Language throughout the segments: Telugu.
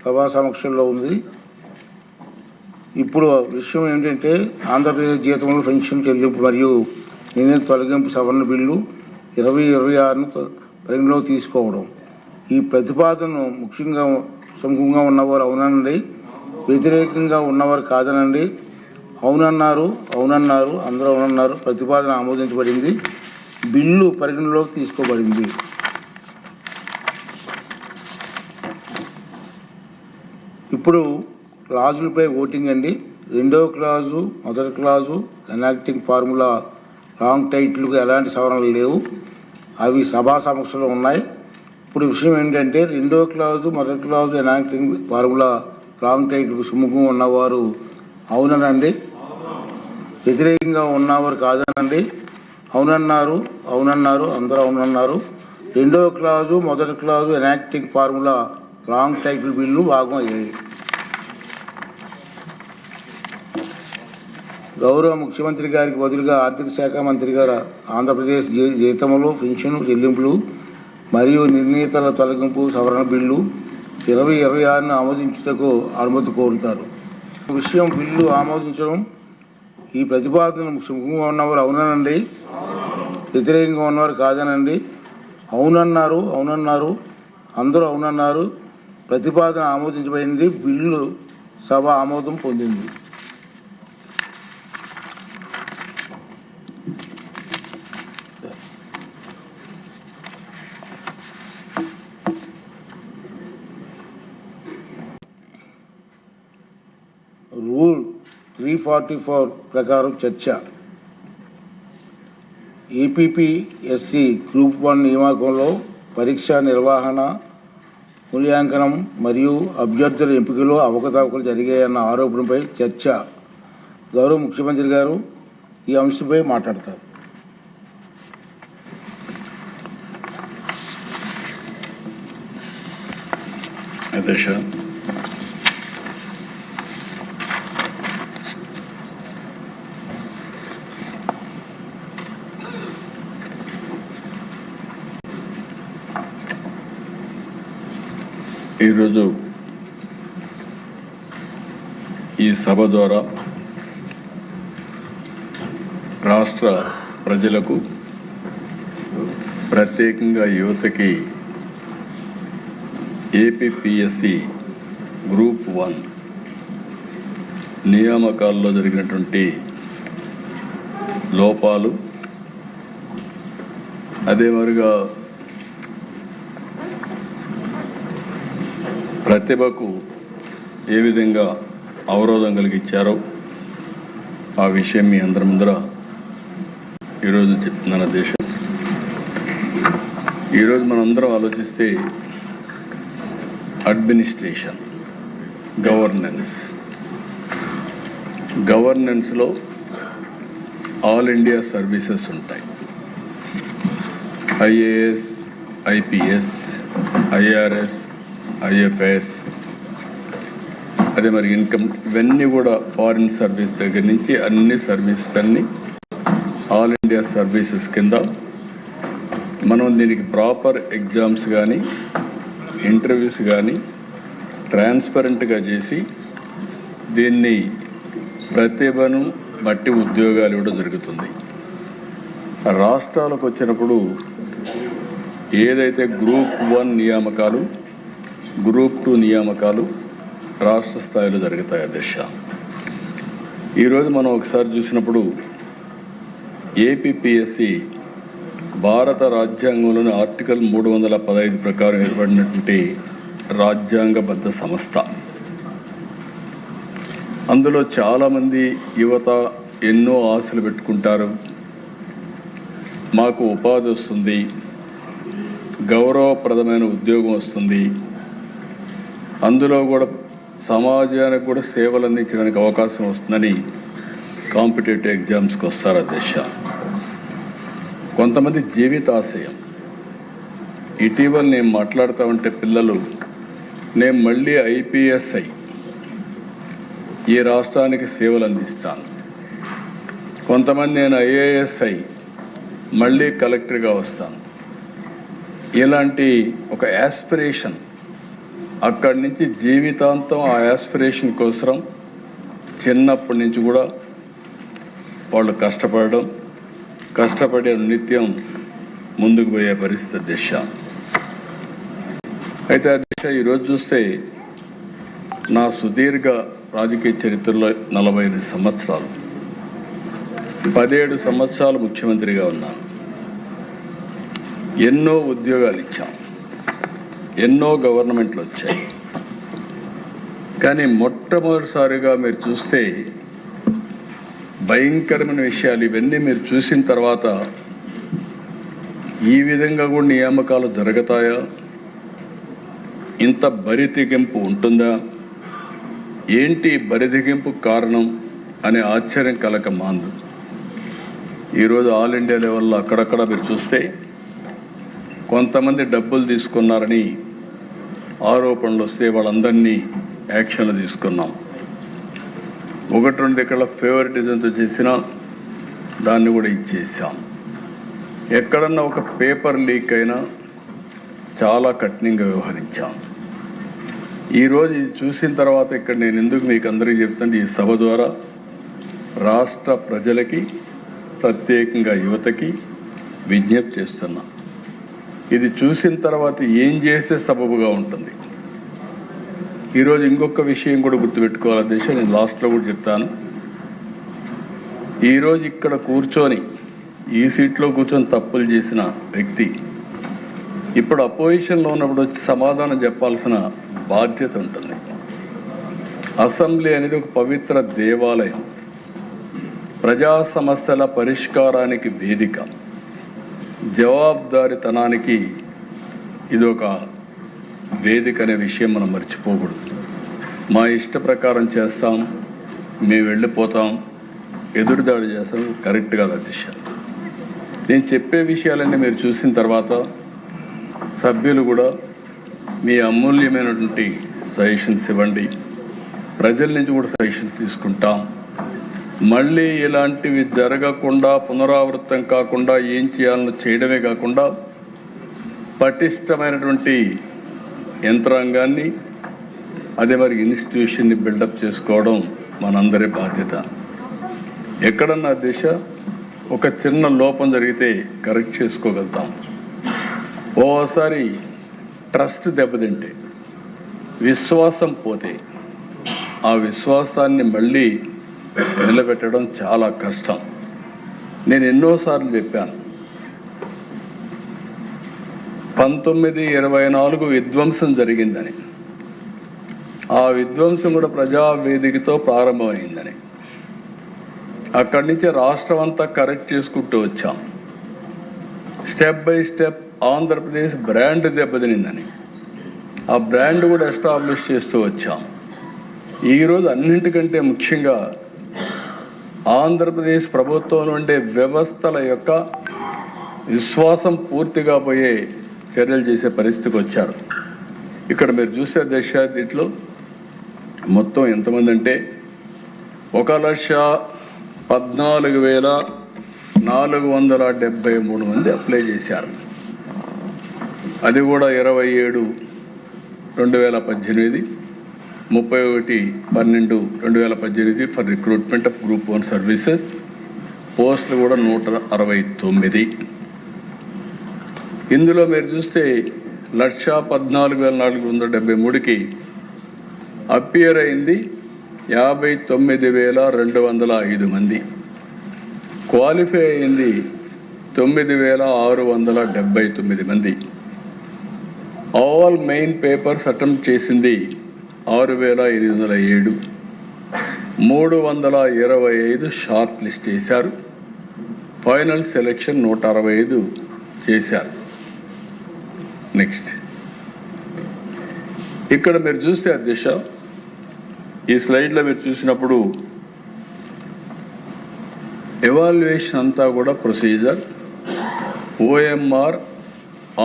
సభా సమక్షంలో ఉంది. ఇప్పుడు విషయం ఏంటంటే ఆంధ్రప్రదేశ్ జీతంలో పెన్షన్ చెల్లింపు మరియు నిర్ణీత తొలగింపు సవరణ బిల్లు 2026ను పరిగణలోకి తీసుకోవడం. ఈ ప్రతిపాదనను ముఖ్యంగా సుముఖంగా ఉన్నవారు అవునండి, వ్యతిరేకంగా ఉన్నవారు కాదనండి. అవునన్నారు అందరూ అవునన్నారు. ప్రతిపాదన ఆమోదించబడింది. బిల్లు పరిగణలోకి తీసుకోబడింది. ఇప్పుడు క్లాజులపై ఓటింగ్ అండి. 2వ క్లాజు, 1వ క్లాజు, ఎనాక్టింగ్ ఫార్ములా లాంగ్ టైటిల్కు ఎలాంటి సవరణలు లేవు. అవి సభా సమక్షంలో ఉన్నాయి. ఇప్పుడు విషయం ఏంటంటే 2వ క్లాజు, 1వ క్లాజు, ఎనాక్టింగ్ ఫార్ములా లాంగ్ టైటిల్కు సుముఖంగా ఉన్నవారు అవుననండి, వ్యతిరేకంగా ఉన్నవారు కాదనండి. అవునన్నారు అందరూ అవునన్నారు. 2వ క్లాజు, 1వ clause, enacting formula long title bill భాగం అయ్యాయి. గౌరవ ముఖ్యమంత్రి గారికి బదులుగా ఆర్థిక శాఖ మంత్రి గారు ఆంధ్రప్రదేశ్ జీతములు, పెన్షన్ చెల్లింపులు మరియు నిర్ణీతల తొలగింపు సవరణ బిల్లు 2026ను ఆమోదించుటకు అనుమతి కోరుతారు. విషయం బిల్లు ఆమోదించడం. ఈ ప్రతిపాదనను సుముఖంగా ఉన్నవారు అవుననండి, వ్యతిరేకంగా ఉన్నవారు కాదనండి. అవునన్నారు అందరూ అవునన్నారు. ప్రతిపాదన ఆమోదించబడింది. బిల్లు సభ ఆమోదం పొందింది. రూల్ 344 ప్రకారం చర్చ. ఏపీపీఎస్సీ గ్రూప్ 1 నియామకంలో పరీక్ష నిర్వహణ, మూల్యాంకనం మరియు అభ్యర్థుల ఎంపికలో అవకతవకలు జరిగాయన్న ఆరోపణపై చర్చ. గౌరవ ముఖ్యమంత్రి గారు ఈ అంశంపై మాట్లాడతారు. అధ్యక్ష, ఈరోజు ఈ సభ ద్వారా రాష్ట్ర ప్రజలకు, ప్రత్యేకంగా యువతకి ఏపీపీఎస్సీ గ్రూప్ 1 నియామకాల్లో జరిగినటువంటి లోపాలు, అదే మరిగా ప్రతిభకు ఏ విధంగా అవరోధం కలిగించారో ఆ విషయం మీ అందరి ముందర ఈరోజు చెప్తున్నాను. దేశం ఈరోజు మనందరం ఆలోచిస్తే అడ్మినిస్ట్రేషన్, గవర్నెన్స్లో ఆల్ ఇండియా సర్వీసెస్ ఉంటాయి. ఐఏఎస్, ఐపీఎస్, ఐఆర్ఎస్, ఐఎఫ్ఎస్, అదే మరి ఇన్కమ్, ఇవన్నీ కూడా ఫారిన్ సర్వీస్ దగ్గర నుంచి అన్ని సర్వీసెస్ అన్ని ఆల్ ఇండియా సర్వీసెస్ కింద మనం దీనికి ప్రాపర్ ఎగ్జామ్స్ కానీ ఇంటర్వ్యూస్ కానీ ట్రాన్స్పరెంట్గా చేసి దీన్ని ప్రతిభను బట్టి ఉద్యోగాలు ఇవ్వడం జరుగుతుంది. రాష్ట్రాలకు వచ్చినప్పుడు ఏదైతే గ్రూప్ 1 నియామకాలు, గ్రూప్ 2 నియామకాలు రాష్ట్ర స్థాయిలో జరుగుతాయి. అధ్యక్ష, ఈరోజు మనం ఒకసారి చూసినప్పుడు ఏపీపీఎస్సీ భారత రాజ్యాంగంలోని ఆర్టికల్ 315 ప్రకారం ఏర్పడినటువంటి రాజ్యాంగబద్ధ సంస్థ. అందులో చాలామంది యువత ఎన్నో ఆశలు పెట్టుకుంటారు. మాకు ఉపాధి వస్తుంది, గౌరవప్రదమైన ఉద్యోగం వస్తుంది, అందులో కూడా సమాజానికి కూడా సేవలు అందించడానికి అవకాశం వస్తుందని కాంపిటేటివ్ ఎగ్జామ్స్కి వస్తారు. అధ్యక్ష, కొంతమంది జీవితాశయం. ఇటీవల నేను మాట్లాడుతూ ఉంటే పిల్లలు, నేను మళ్ళీ ఐపీఎస్ అయి ఈ రాష్ట్రానికి సేవలు అందిస్తాను, కొంతమంది నేను ఐఏఎస్ అయి మళ్ళీ కలెక్టర్గా వస్తాను, ఇలాంటి ఒక యాస్పిరేషన్ అక్కడి నుంచి జీవితాంతం ఆ యాస్పిరేషన్ కోసం చిన్నప్పటి నుంచి కూడా వాళ్ళు కష్టపడే నిత్యం ముందుకు పోయే పరిస్థితి దిశ. అయితే ఆ దిశ ఈరోజు చూస్తే నా సుదీర్ఘ రాజకీయ చరిత్రలో 45 సంవత్సరాలు, 17 సంవత్సరాలు ముఖ్యమంత్రిగా ఉన్నాను. ఎన్నో ఉద్యోగాలు ఇచ్చాం, ఎన్నో గవర్నమెంట్లు వచ్చాయి. కానీ మొట్టమొదటిసారిగా మీరు చూస్తే భయంకరమైన విషయాలు ఇవన్నీ మీరు చూసిన తర్వాత ఈ విధంగా కూడా నియామకాలు జరుగుతాయా, ఇంత బరితెగింపు ఉంటుందా, ఏంటి బరితెగింపు కారణం అనే ఆశ్చర్యం కలక మాందు. ఈరోజు ఆల్ ఇండియా లెవెల్లో అక్కడక్కడ మీరు చూస్తే కొంతమంది డబ్బులు తీసుకున్నారని ఆరోపణలు వస్తే వాళ్ళందరినీ యాక్షన్లు తీసుకున్నాం. 1-2 ఇక్కడ ఫేవరెటిజంతో చేసినా దాన్ని కూడా ఇచ్చేసాం. ఎక్కడన్నా ఒక పేపర్ లీక్ అయినా చాలా కఠినంగా వ్యవహరించాం. ఈరోజు ఇది చూసిన తర్వాత ఇక్కడ నేను ఎందుకు మీకు అందరికీ చెప్తాను, ఈ సభ ద్వారా రాష్ట్ర ప్రజలకి ప్రత్యేకంగా యువతకి విజ్ఞప్తి చేస్తున్నా. ఇది చూసిన తర్వాత ఏం చేస్తే సబబుగా ఉంటుంది. ఈరోజు ఇంకొక విషయం కూడా గుర్తుపెట్టుకోవాలి దిశ, నేను లాస్ట్లో కూడా చెప్తాను. ఈరోజు ఇక్కడ కూర్చొని ఈ సీట్లో కూర్చొని తప్పులు చేసిన వ్యక్తి ఇప్పుడు అపోజిషన్లో ఉన్నప్పుడు వచ్చి సమాధానం చెప్పాల్సిన బాధ్యత ఉంటుంది. అసెంబ్లీ అనేది ఒక పవిత్ర దేవాలయం, ప్రజా సమస్యల పరిష్కారానికి వేదిక, జవాబుదారీతనానికి ఇది ఒక వేదిక అనే విషయం మనం మర్చిపోకూడదు. మా ఇష్ట ప్రకారం చేస్తాం, మేము వెళ్ళిపోతాం, ఎదురుదాడి చేస్తాం, కరెక్ట్ కాదు అధ్యక్ష. నేను చెప్పే విషయాలన్నీ మీరు చూసిన తర్వాత సభ్యులు కూడా మీ అమూల్యమైనటువంటి సజెషన్స్ ఇవ్వండి. ప్రజల నుంచి కూడా సజెషన్ తీసుకుంటాం. మళ్ళీ ఇలాంటివి జరగకుండా పునరావృతం కాకుండా ఏం చేయాలని చేయడమే కాకుండా పటిష్టమైనటువంటి యంత్రాంగాన్ని అదే మరి ఇన్స్టిట్యూషన్ని బిల్డప్ చేసుకోవడం మనందరి బాధ్యత. ఎక్కడన్నా దిశ ఒక చిన్న లోపం జరిగితే కరెక్ట్ చేసుకోగలుగుతాం. ఓసారి ట్రస్ట్ దెబ్బతింటే, విశ్వాసం పోతే ఆ విశ్వాసాన్ని మళ్ళీ నిలబెట్టడం చాలా కష్టం. నేను ఎన్నోసార్లు చెప్పాను, 1924 విధ్వంసం జరిగిందని, ఆ విధ్వంసం కూడా ప్రజావేదికతో ప్రారంభమైందని. అక్కడి నుంచి రాష్ట్రం అంతా కరెక్ట్ చేసుకుంటూ వచ్చాం. Step by step Andhra Pradesh brand దెబ్బతినిందని ఆ బ్రాండ్ కూడా ఎస్టాబ్లిష్ చేస్తూ వచ్చాం. ఈరోజు అన్నింటికంటే ముఖ్యంగా ఆంధ్రప్రదేశ్ ప్రభుత్వంలో ఉండే వ్యవస్థల యొక్క విశ్వాసం పూర్తిగా పోయే చర్యలు చేసే పరిస్థితికి వచ్చారు. ఇక్కడ మీరు చూసే దీంట్లో మొత్తం ఎంతమంది అంటే 1,14,473 మంది అప్లై చేశారు. అది కూడా 27/2018, 31/12/2018 for recruitment of group 1 services. పోస్టులు కూడా 169. ఇందులో మీరు చూస్తే 1,14,473కి అపియర్ అయింది 59,205 మంది. క్వాలిఫై అయింది 9,679 మంది. ఆల్ మెయిన్ పేపర్స్ అటెంప్ట్ చేసింది 6,807. 325 షార్ట్ లిస్ట్ చేశారు. ఫైనల్ సెలెక్షన్ 165 చేశారు. నెక్స్ట్ ఇక్కడ మీరు చూస్తే అధ్యక్ష, ఈ స్లైడ్లో మీరు చూసినప్పుడు ఎవాల్యుయేషన్ అంతా కూడా procedure, OMR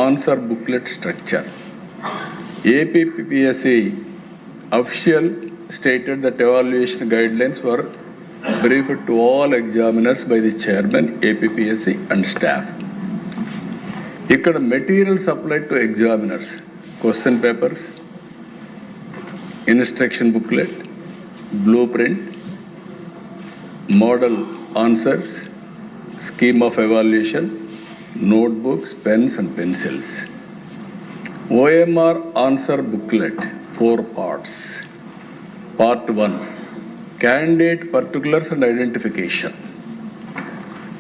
answer booklet structure. APPSC official stated that evaluation guidelines were briefed to all examiners by the chairman, APPSC and staff. ఇక్కడ material supplied to examiners, question papers, instruction booklet, blueprint, model answers, scheme of evaluation, notebooks, pens and pencils. OMR answer booklet, 4 parts. Part 1, candidate particulars and identification.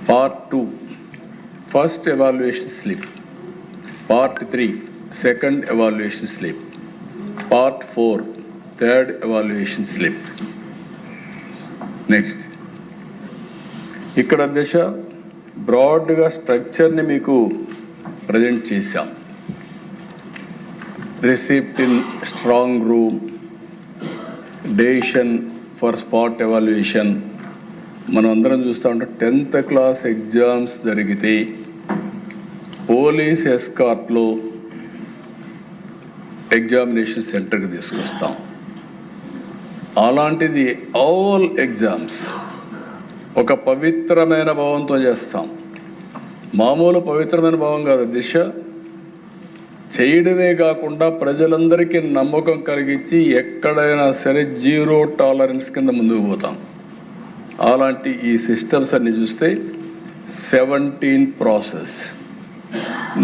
Part 2, first evaluation slip. Part 3, second evaluation slip. Part 4, third evaluation slip. Next. ఇక్కడ దశ బ్రాడ్గా స్ట్రక్చర్ని మీకు ప్రజెంట్ చేశాం. Receipt in strong room, decision for spot evaluation. మనం అందరం చూస్తూ ఉంటాం 10th క్లాస్ ఎగ్జామ్స్ జరిగితే పోలీస్ ఎస్కార్ట్లో ఎగ్జామినేషన్ సెంటర్కి తీసుకొస్తాం. అలాంటిది ఆల్ ఎగ్జామ్స్ ఒక పవిత్రమైన భావంతో చేస్తాం. మామూలు పవిత్రమైన భావం కాదు, దిశ చేయడమే కాకుండా ప్రజలందరికీ నమ్మకం కలిగించి ఎక్కడైనా సరే 0 టాలరెన్స్ కింద ముందుకు పోతాం. అలాంటి ఈ సిస్టమ్స్ అన్ని చూస్తే 17 ప్రాసెస్.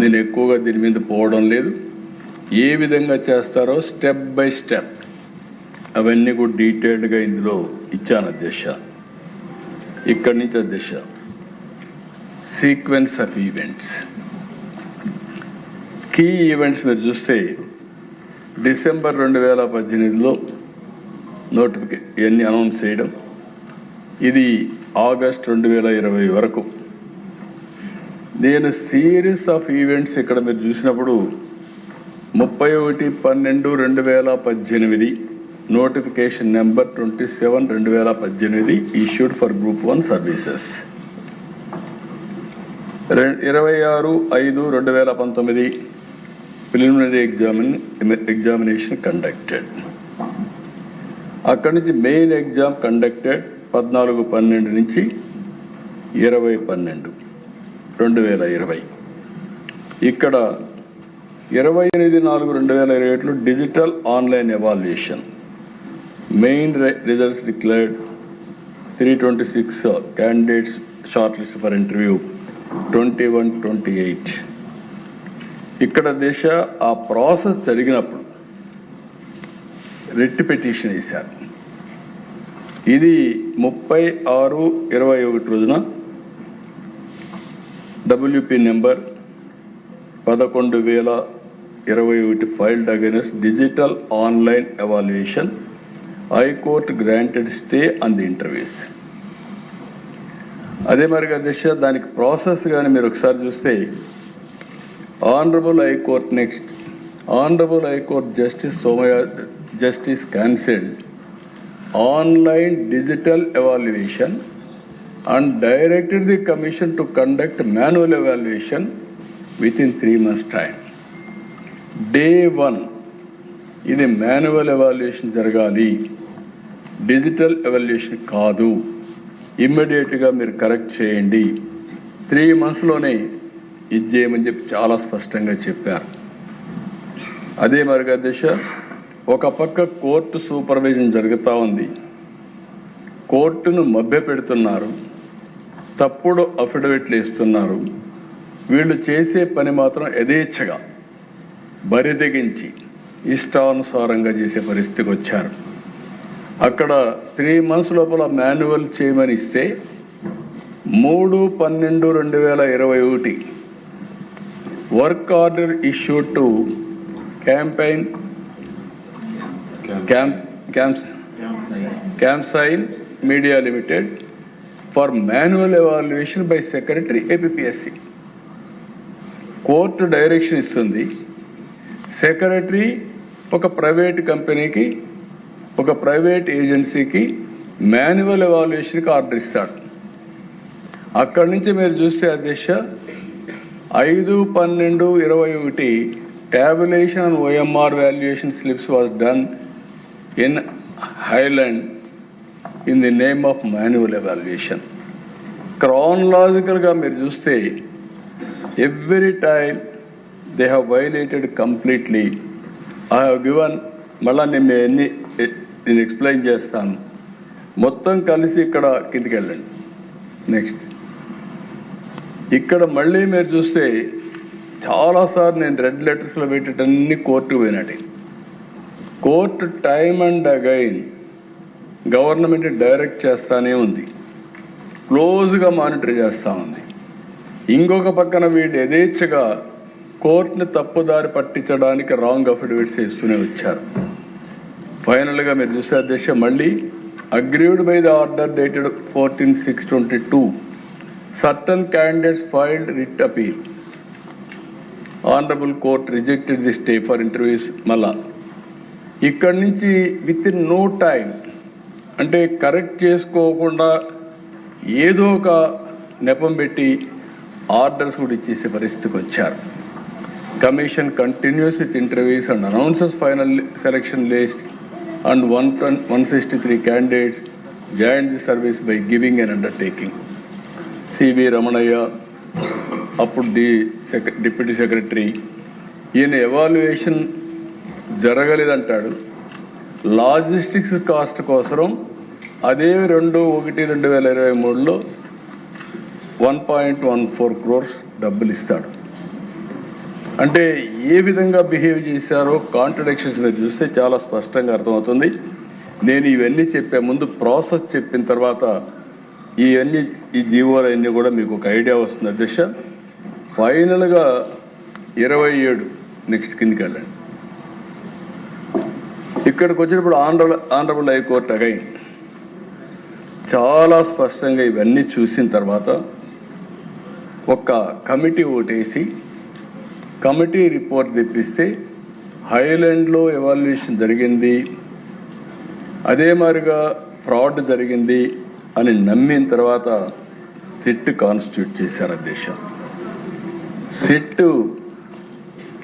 నేను ఎక్కువగా దీని మీద పోవడం లేదు. ఏ విధంగా చేస్తారో స్టెప్ బై స్టెప్ అవన్నీ కూడా డీటెయిల్డ్గా ఇందులో ఇచ్చాను అధ్యక్ష. ఇక్కడి నుంచి అధ్యక్ష sequence of events, key events మీరు చూస్తే డిసెంబర్ 2018లో ఇవన్నీ అనౌన్స్ చేయడం, ఇది ఆగస్ట్ 2020 వరకు. నేను సిరీస్ ఆఫ్ ఈవెంట్స్ ఇక్కడ మీరు చూసినప్పుడు 31/12/2018 notification number 27/2018 issued for Group 1 services. 26/5/2019 preliminary examination conducted. అక్కడి నుంచి మెయిన్ ఎగ్జామ్ కండక్టెడ్ 14/12 నుంచి 20/12/2020. ఇక్కడ 28/4/2027 digital online evaluation. Main results declared 326 candidates shortlist for interview 21/28. ఇక్కడ దేశ ఆ ప్రాసెస్ జరిగినప్పుడు రిట్ పిటిషన్ వేశారు. ఇది 30/6/21 రోజున WP number 11,021 filed against digital online evaluation. High Court granted stay on the interviews. అదే మరిగా దిశ దానికి ప్రాసెస్ కానీ మీరు ఒకసారి చూస్తే honourable high court next honourable high court justice cancelled online digital evaluation and directed the commission to conduct manual evaluation within 3 months time. Day 1 ఇది మాన్యువల్ ఎవాల్యుయేషన్ జరగాలి, డిజిటల్ ఎవాల్యుయేషన్ కాదు. ఇమ్మీడియట్గా మీరు కరెక్ట్ చేయండి, 3 monthsలోనే ఇది చేయమని చెప్పి చాలా స్పష్టంగా చెప్పారు. అదే మరిగా దిశ ఒక పక్క కోర్టు సూపర్విజన్ జరుగుతూ ఉంది, కోర్టును మభ్యపెడుతున్నారు, తప్పుడు అఫిడవిట్లు ఇస్తున్నారు. వీళ్ళు చేసే పని మాత్రం యథేచ్ఛగా బరిదెగించి ఇష్టానుసారంగా చేసే పరిస్థితికి వచ్చారు. అక్కడ 3 months లోపల మాన్యువల్ చేయమని ఇస్తే 3/12/2021 work order issued to CAMSIGN Media Limited for manual evaluation by Secretary APPSC. Court direction ఇస్తుంది, సెక్రటరీ ఒక ప్రైవేట్ కంపెనీకి ఒక ప్రైవేట్ ఏజెన్సీకి మాన్యువల్ ఎవాల్యుయేషన్కి ఆర్డర్ ఇస్తాడు. అక్కడి నుంచి మీరు చూస్తే అధ్యక్ష 5/12/21 tabulation and OMR valuation slips was done in Highland in the name of manual evaluation. Chronologically మీరు చూస్తే every time they have violated completely. I have given మళ్ళా నేను నేను ఎక్స్ప్లెయిన్ చేస్తాను. మొత్తం కలిసి ఇక్కడ కిందికి వెళ్ళండి. నెక్స్ట్ ఇక్కడ మళ్ళీ మీరు చూస్తే చాలాసార్లు నేను రెడ్ లెటర్స్లో పెట్టేటన్ని కోర్టుకు పోయినట్టు. Court time and again government direct చేస్తానే ఉంది, క్లోజ్గా మానిటర్ చేస్తూ ఉంది. ఇంకొక పక్కన వీళ్ళు యథేచ్ఛగా కోర్టుని తప్పుదారి పట్టించడానికి రాంగ్ అఫిడవిట్స్ ఇస్తూనే వచ్చారు. ఫైనల్గా మీరు చూస్తే అధ్యక్ష మళ్ళీ aggrieved by the order dated 14/6/22 certain candidates filed writ appeal. Honorable Court rejected the stay for interviews. మళ్ళా ఇక్కడి నుంచి విత్ ఇన్ నో టైం, అంటే కరెక్ట్ చేసుకోకుండా ఏదో ఒక నెపం పెట్టి ఆర్డర్స్ కూడా ఇచ్చేసే పరిస్థితికి వచ్చారు. Commission continues with interviews and announces final selection list and 163 candidates joined the service by giving an undertaking. C.V. Ramanaya, అప్పుడు డిప్యూటీ సెక్రటరీ, ఈయన ఎవాల్యుయేషన్ జరగలేదంటాడు. లాజిస్టిక్స్ కాస్ట్ కోసం అదే 2/1/2023లో 1.14 crores డబ్బులు ఇస్తాడు. అంటే ఏ విధంగా బిహేవ్ చేశారో కాంట్రడిక్షన్స్ మీరు చూస్తే చాలా స్పష్టంగా అర్థమవుతుంది. నేను ఇవన్నీ చెప్పే ముందు ప్రాసెస్ చెప్పిన తర్వాత ఈ జీవోలన్నీ కూడా మీకు ఒక ఐడియా వస్తుంది అధ్యక్ష. ఫైనల్గా 27 నెక్స్ట్ కిందికి వెళ్ళండి. ఇక్కడికి వచ్చినప్పుడు ఆనరబుల్ హైకోర్టు అగైన్ చాలా స్పష్టంగా ఇవన్నీ చూసిన తర్వాత ఒక కమిటీ ఓటేసి కమిటీ రిపోర్ట్ తెప్పిస్తే హైలాండ్లో ఎవాల్యుయేషన్ జరిగింది, అదే మాదిరిగా ఫ్రాడ్ జరిగింది అని నమ్మిన తర్వాత సిట్ కాన్స్టిట్యూట్ చేశారు అధ్యక్ష. సిట్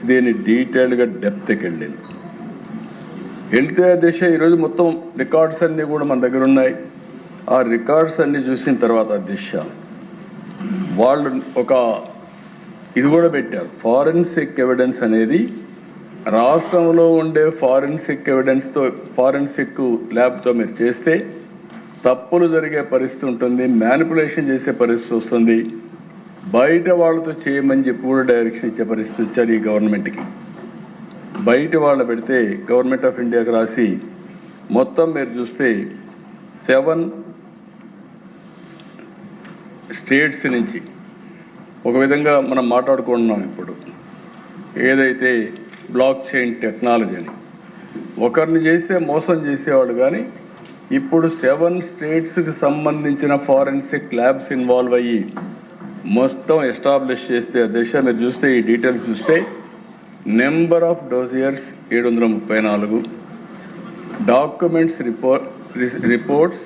దీని డీటెయిల్గా డెప్త్కి వెళ్తే అధ్యక్ష ఈరోజు మొత్తం రికార్డ్స్ అన్నీ కూడా మన దగ్గర ఉన్నాయి. ఆ రికార్డ్స్ అన్నీ చూసిన తర్వాత అధ్యక్ష వాళ్ళు ఒక ఇది కూడా పెట్టారు. ఫారెన్సిక్ ఎవిడెన్స్ అనేది రాష్ట్రంలో ఉండే ఫారెన్సిక్ ఎవిడెన్స్తో ఫారెన్సిక్ ల్యాబ్తో మీరు చేస్తే తప్పులు జరిగే పరిస్థితి ఉంటుంది, మ్యానిపులేషన్ చేసే పరిస్థితి వస్తుంది, బయట వాళ్ళతో చేయమని చెప్పి కూడా డైరెక్షన్ ఇచ్చే పరిస్థితి వచ్చారు ఈ గవర్నమెంట్కి. బయట వాళ్ళు పెడితే గవర్నమెంట్ ఆఫ్ ఇండియాకి రాసి మొత్తం మీరు చూస్తే 7 స్టేట్స్ నుంచి ఒక విధంగా మనం మాట్లాడుకుంటున్నాం. ఇప్పుడు ఏదైతే బ్లాక్ చైన్ టెక్నాలజీ అని ఒకరిని చేస్తే మోసం చేసేవాడు, కానీ ఇప్పుడు 7 స్టేట్స్కి సంబంధించిన ఫారెన్సిక్ ల్యాబ్స్ ఇన్వాల్వ్ అయ్యి మొత్తం ఎస్టాబ్లిష్ చేస్తే అధ్యక్ష మీరు చూస్తే ఈ డీటెయిల్స్ చూస్తే నెంబర్ ఆఫ్ డోసియర్స్ 734, డాక్యుమెంట్స్ రిపోర్ట్స్